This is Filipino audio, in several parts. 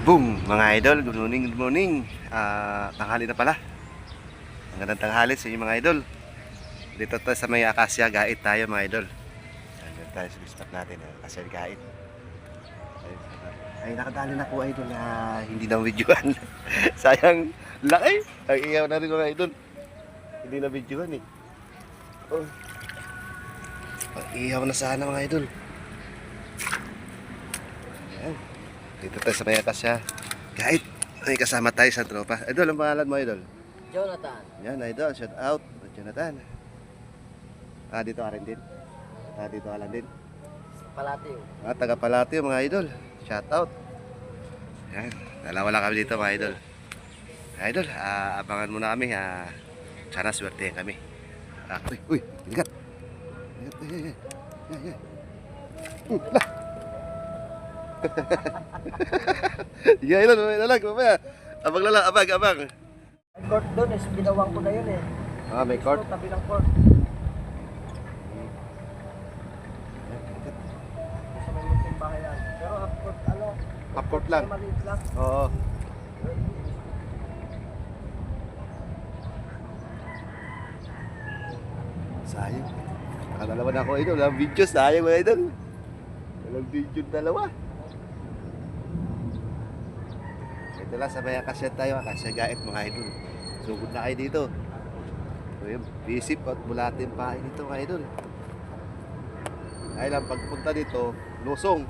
Boom! Mga idol, good morning, good morning. Tanghali na pala. Magandang tanghali sa inyo mga idol. Dito tayo sa may Acacia Gait tayo mga idol. Dito tayo sa spot natin, Acacia Gait. Ay, nakadali na po idol na hindi na videoan. Sayang, laki. Ang iyaw na rin mga idol. Hindi na videoan eh. Oh. Ang iyaw na sana mga idol. Ayan. Dito tayo sa may Acacia Gait. May kasama tayo sa tropa. Idol, ang pangalan mo idol? Jonathan. Yan, idol, shout out. Jonathan. Dito ka rin din. Dito ka lang din. Palatio. Taga Palatio mga idol. Shout out. Yan, dalawa lang kami dito mga idol. Idol, abangan muna kami. Sana swerte kami. Uy, ingat. Ingat, ay. Lah. Sige idol, mamaya mamaya. Abang lang, abang. May court doon, ginawang ko na yun eh. May court. So, tabi ng court. Sa may munting bahay yan. Pero half court, Half court lang. maliit lang. Oo. Sayang. Nakadalawa na ako idol. Walang video, sayang mga idol. Walang video dalawa. Ito lang, sabay Acacia tayo. Acacia Gait mga idol. Sugod na kayo dito. So yun, bisip at bulatin pa dito mga idol. Ay lang, pagpunta dito, lusong.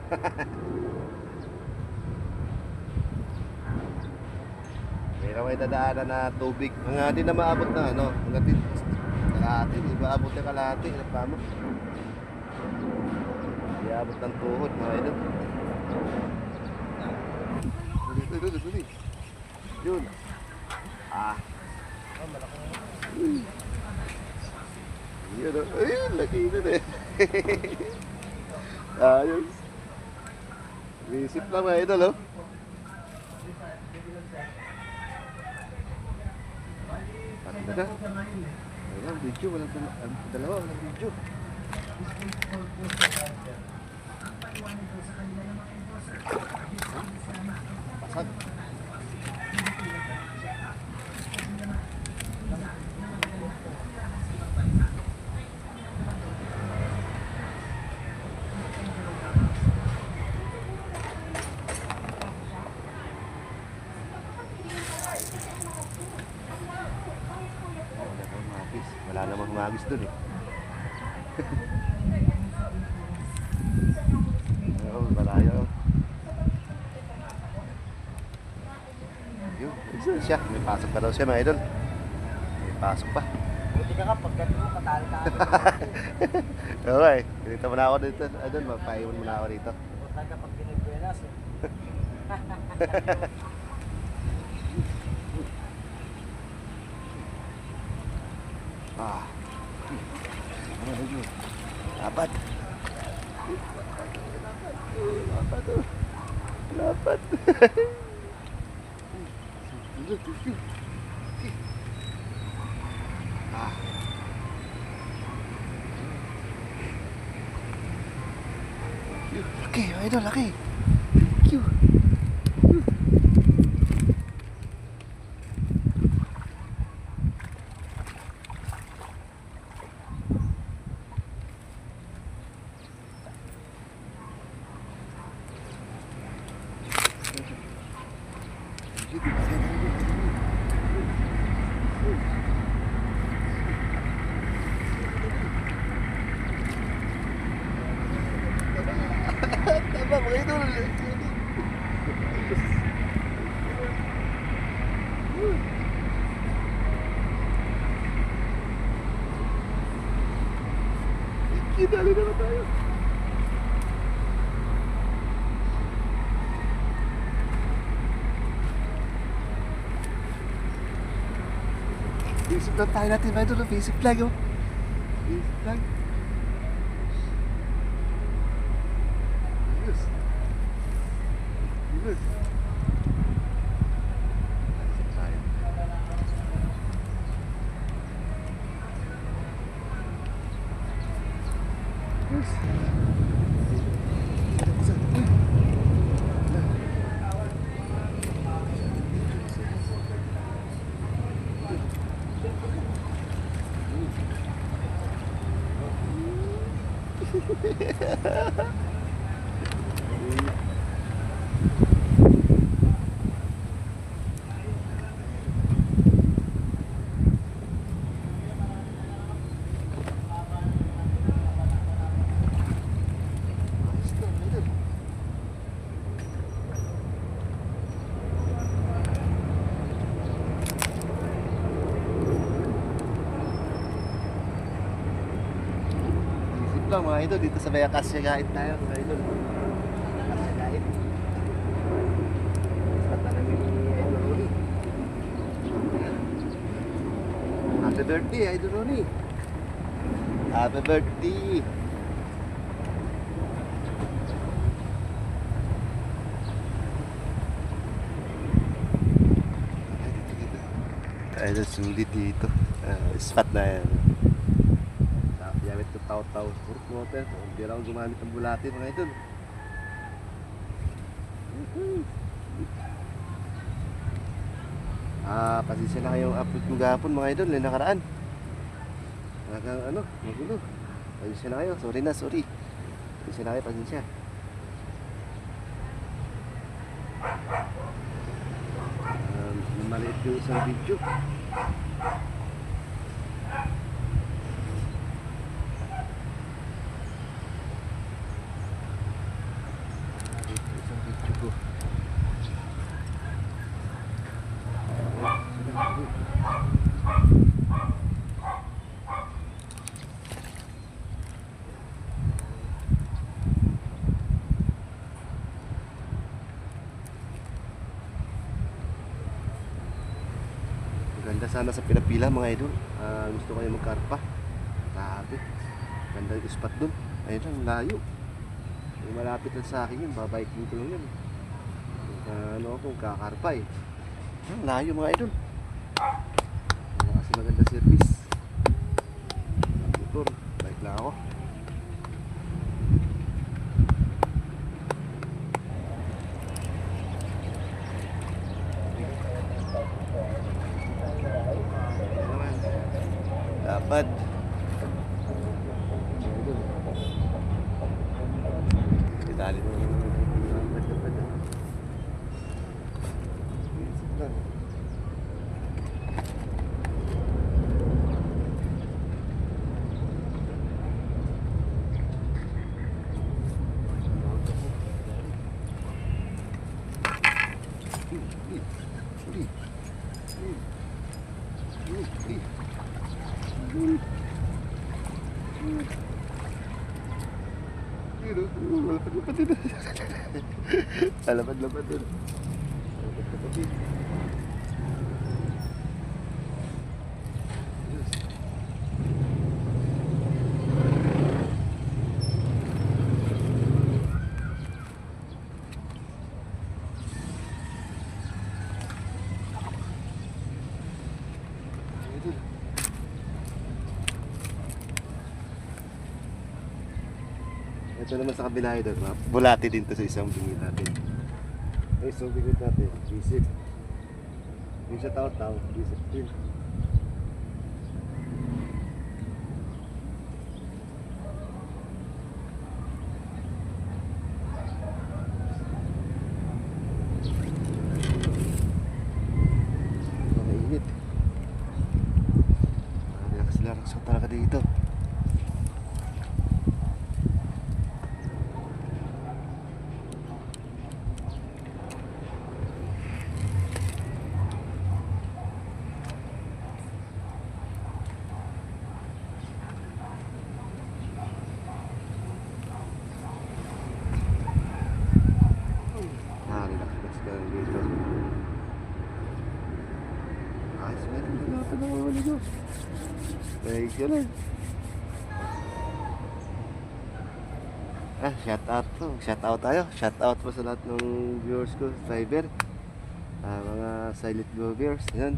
Mayroon may dadaanan na tubig. Mga di na maabot na ano. Mga di, kalahati. Di ba abot na kalahati? Ano pa mo? Di abot ng tuhod mga idol. Dali. Yun. Oh, malaki na yun. Yun o. Ayun, laki nun eh. Ayos. Visip lang mga idol oh. Ano na? Walang video, walang dalawa, walang video. Pasag. Wala namang humagis dun eh. Oo, malayo. Yun, isa siya. May pasok pa daw siya mga idol. May pasok pa. Buti ka pag ganito mo, katali ka. Okay, dito muna ako dito. Idol, magpaiwan muna ako dito. Buta ka pag pinagbuenas eh. Ano yun? Dapat. Dapat. Laki, idol, laki. Thank you. Tama mga idol. Dali na tayo. Basic lang tayo natin mga idol. Basic lang oh. Basic lang. Ayos. Ayos. Ayos. Isip lang mga idol, dito sa may Akasya Gait tayo mga idol. Akasya Gait. Sa tanan ni Idol Ronnie. Happy birthday Idol Ronnie. Happy birthday. Idol, sulit dito. Spot na yan. Gamit ko taw-taw fruit water. Hindi lang gumamit ng bulati mga idol. Pasensya na kayong upload ko gahapon mga idol na nakaraan. Talagang magulo. Pasensya na kayo. Sorry. Pasensya na kayo, pasensya. Maliit yung isang video. Ganda sana sa pinapila mga idol. Gusto kayo magkarpa. Grabe. Ganda yung spot dun. Ayun lang, layo. Yung malapit lang sa akin yun, babiking ko lang yun. Kung kakarpa eh. Layo mga idol. Kasi maganda service. Motor, bike lang ako. Dapat itali mo lapad-lapad din. Lapad-lapad din. Lapad-lapad din. Ito naman sa kabila ito, bulati din to sa isang bingit natin. Ay, isang bingit natin, bisip. Yung sa tao-tao, bisip din. Mainit. Relax talaga dito. Relax ka lang dito. Ayos na rin lahat ng mga waligo. Thank you lang. Shout out tayo. Shout out po sa lahat ng viewers ko, subscriber. Mga silent viewers, yan.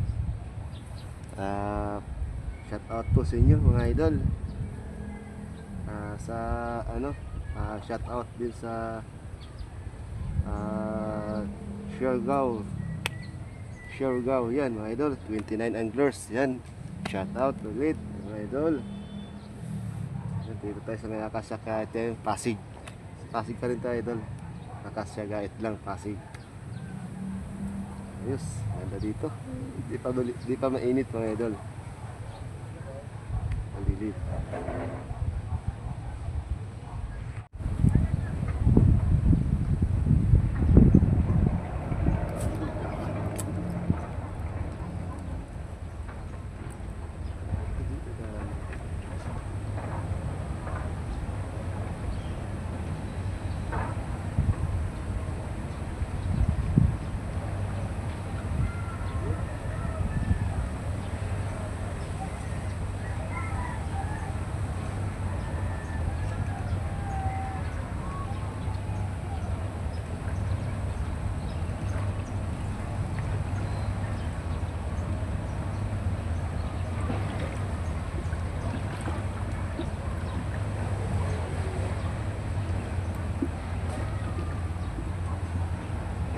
Shout out po sa inyo mga idol. Shout out din sa Siargao, yan mga idol, 29 anglers, yan. Shout out ulit mga idol. Yan. Dito tayo sa may Akasya kahit yung Pasig. Pasig pa rin tayo idol. Akasya kahit lang Pasig. Ayos, ganda dito. Di pa mainit mga idol. Ang dilim.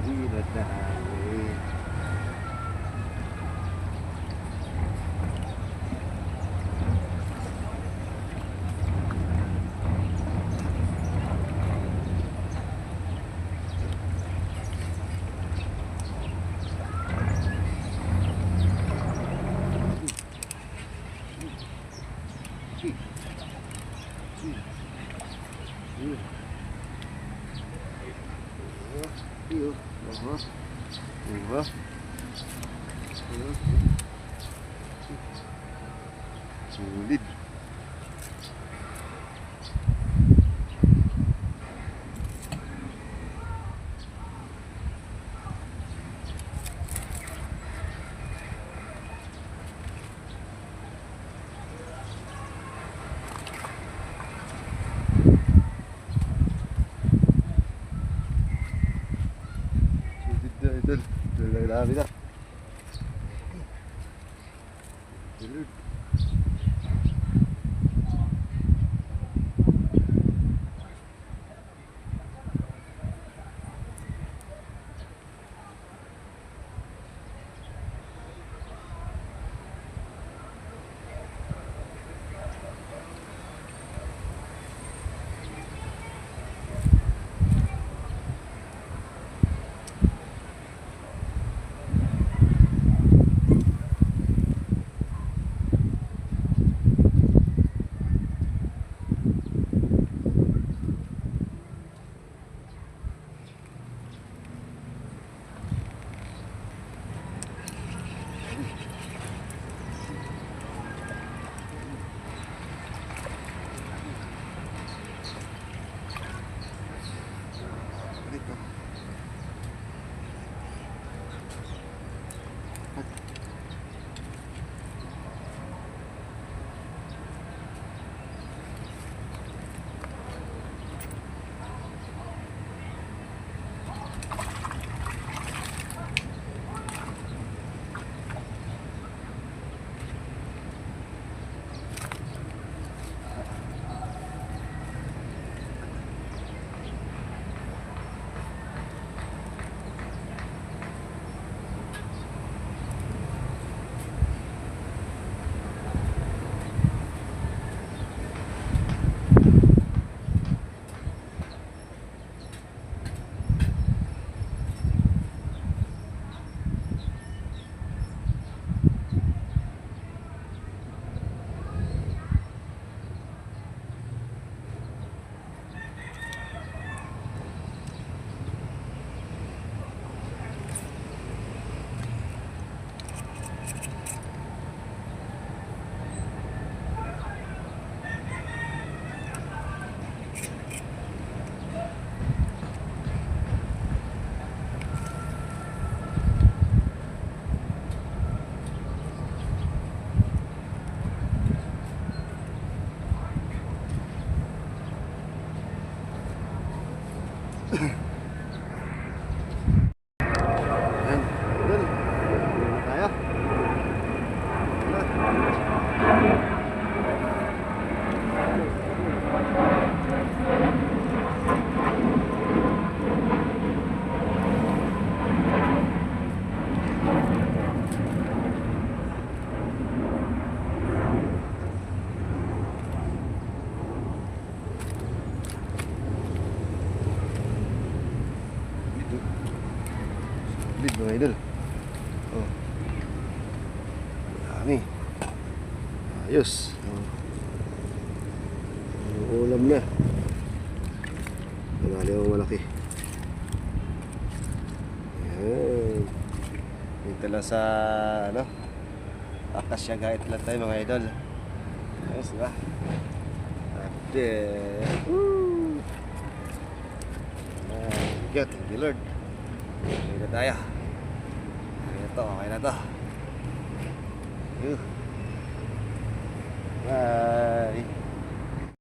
Hilot na hangin. Iyo. Diba? Sulit. Idol, idol lang namin na. Idol. Ayan, idol. Dito tayo. squid mga idol. Oh. Dami. Ayos. Oh. Ulam na. Manali ang malaki. Ayan. Dito lang sa ano, Akasya Gait lang tayo mga idol. Ayos diba? Ate. Woo! Thank you Lord. Okay na tayo. Okay na to. Bye.